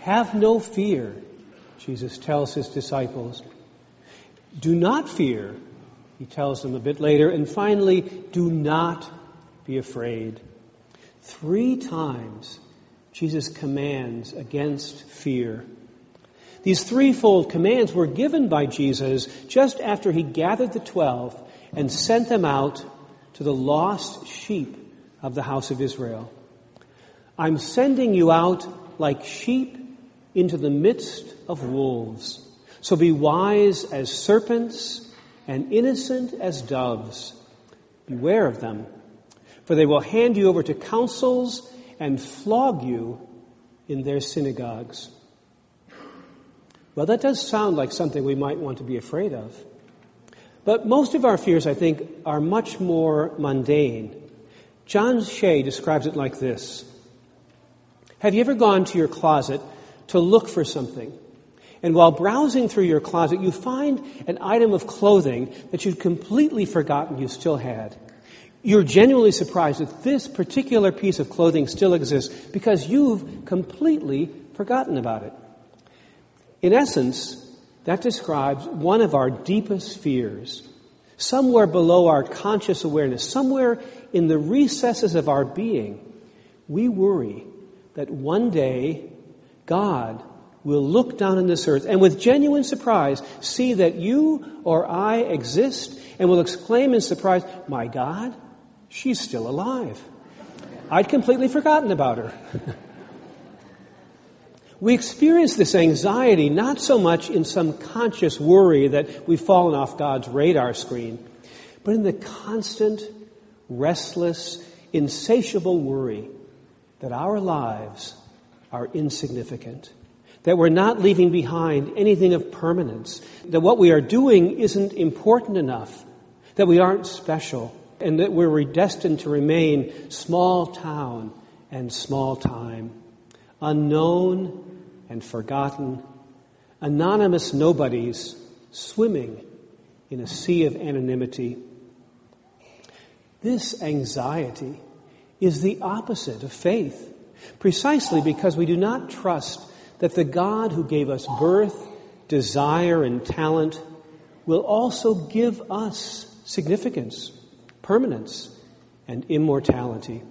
Have no fear, Jesus tells his disciples. Do not fear, he tells them a bit later. And finally, do not be afraid. 3 times, Jesus commands against fear. These threefold commands were given by Jesus just after he gathered the 12 and sent them out to the lost sheep of the house of Israel. I'm sending you out like sheep into the midst of wolves. So be wise as serpents and innocent as doves. Beware of them, for they will hand you over to councils and flog you in their synagogues. Well, that does sound like something we might want to be afraid of. But most of our fears, I think, are much more mundane. John Shea describes it like this. Have you ever gone to your closet to look for something? And while browsing through your closet, you find an item of clothing that you'd completely forgotten you still had. You're genuinely surprised that this particular piece of clothing still exists because you've completely forgotten about it. In essence, that describes one of our deepest fears. Somewhere below our conscious awareness, somewhere in the recesses of our being, we worry that one day God will look down on this earth and with genuine surprise see that you or I exist and will exclaim in surprise, "My God, she's still alive. I'd completely forgotten about her." We experience this anxiety not so much in some conscious worry that we've fallen off God's radar screen, but in the constant, restless, insatiable worry that our lives are insignificant, that we're not leaving behind anything of permanence, that what we are doing isn't important enough, that we aren't special, and that we're destined to remain small town and small time, unknown and forgotten, anonymous nobodies swimming in a sea of anonymity. This anxiety is the opposite of faith, precisely because we do not trust that the God who gave us birth, desire, and talent will also give us significance, permanence, and immortality.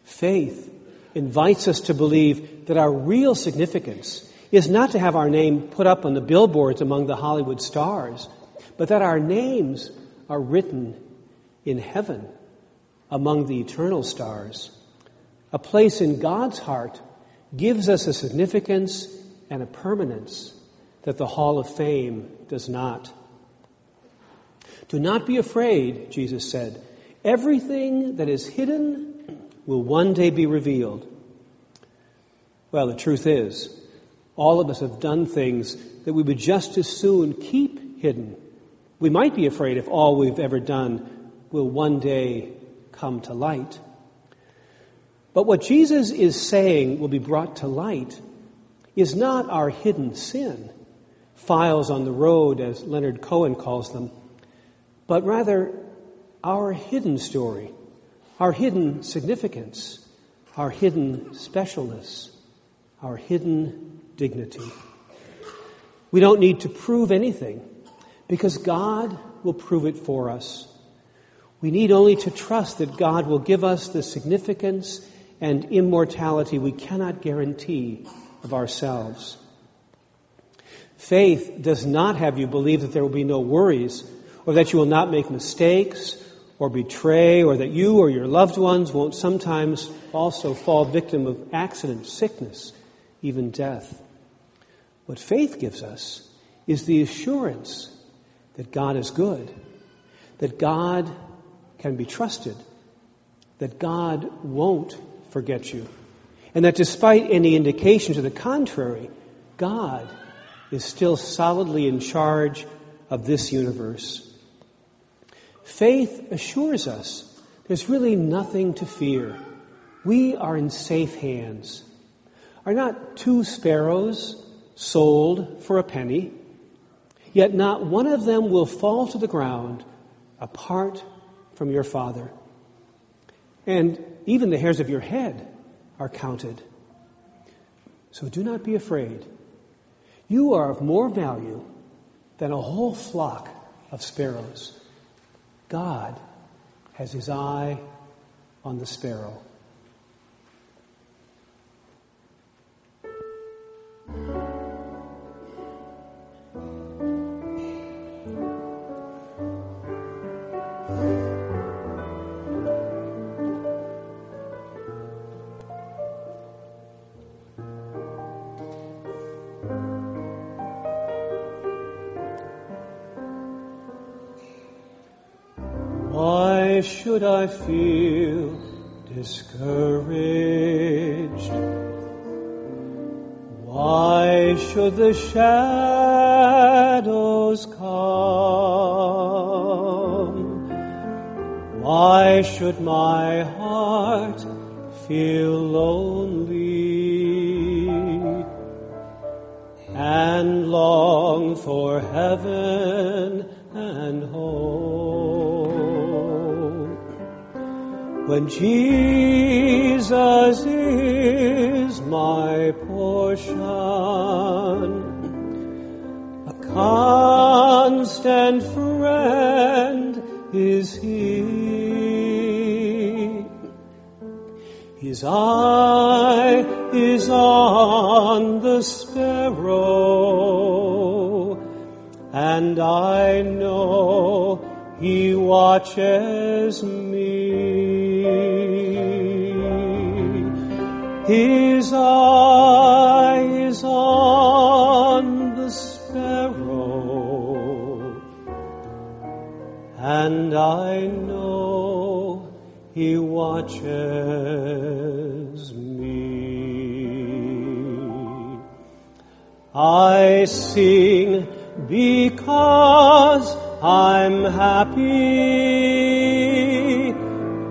Faith invites us to believe that our real significance is not to have our name put up on the billboards among the Hollywood stars, but that our names are written in heaven among the eternal stars. A place in God's heart gives us a significance and a permanence that the Hall of Fame does not. Do not be afraid, Jesus said. Everything that is hidden will one day be revealed. Well, the truth is, all of us have done things that we would just as soon keep hidden. We might be afraid if all we've ever done will one day come to light. But what Jesus is saying will be brought to light is not our hidden sin, files on the road, as Leonard Cohen calls them, but rather our hidden story, our hidden significance, our hidden specialness, our hidden dignity. We don't need to prove anything because God will prove it for us. We need only to trust that God will give us the significance and immortality we cannot guarantee of ourselves. Faith does not have you believe that there will be no worries, or that you will not make mistakes or betray, or that you or your loved ones won't sometimes also fall victim of accident, sickness, even death. What faith gives us is the assurance that God is good, that God can be trusted, that God won't forget you, and that despite any indication to the contrary, God is still solidly in charge of this universe. Faith assures us there's really nothing to fear. We are in safe hands. Are not 2 sparrows sold for a penny? Yet not one of them will fall to the ground apart from your Father. And even the hairs of your head are counted. So do not be afraid. You are of more value than a whole flock of sparrows. God has his eye on the sparrow. Why should I feel discouraged? Why should the shadows come? Why should my heart feel lonely and long for heaven and home? When Jesus is my portion, a constant friend is He. His eye is on the sparrow, and I know He watches me. His eye is on the sparrow, and I know He watches me. I sing because I'm happy.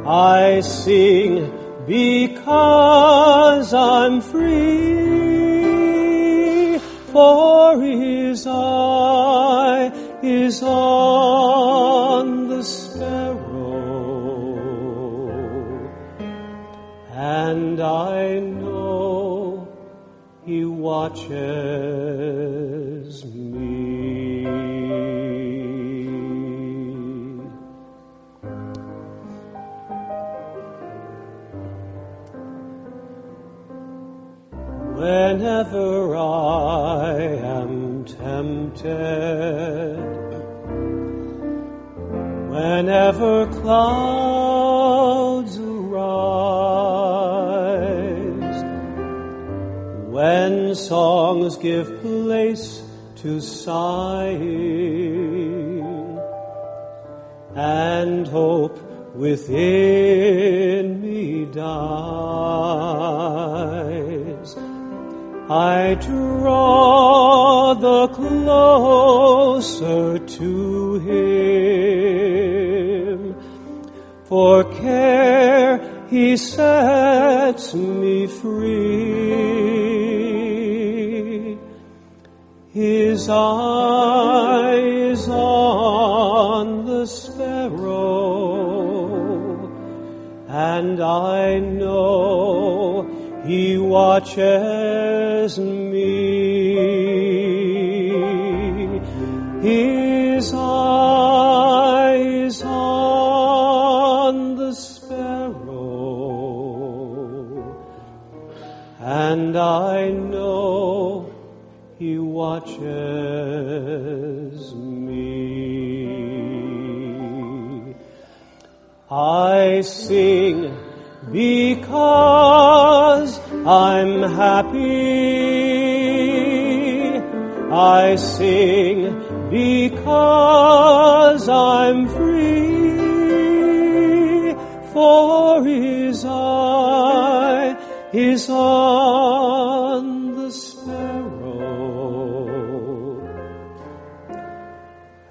I sing because I'm free, for His eye is on the sparrow, and I know He watches me. Whenever I am tempted, whenever clouds arise, when songs give place to sighing, and hope within me dies, I draw the closer to Him, for care He sets me free. His eye is on the sparrow, and I know He watches me. His eye is on the sparrow, and I know He watches me. I sing because I'm happy. I sing because I'm free, for His eye is on the sparrow,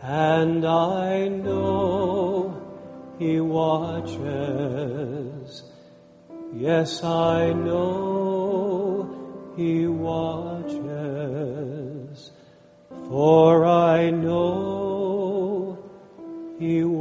and I know He watches. Yes, I know He watches, for I know He watches.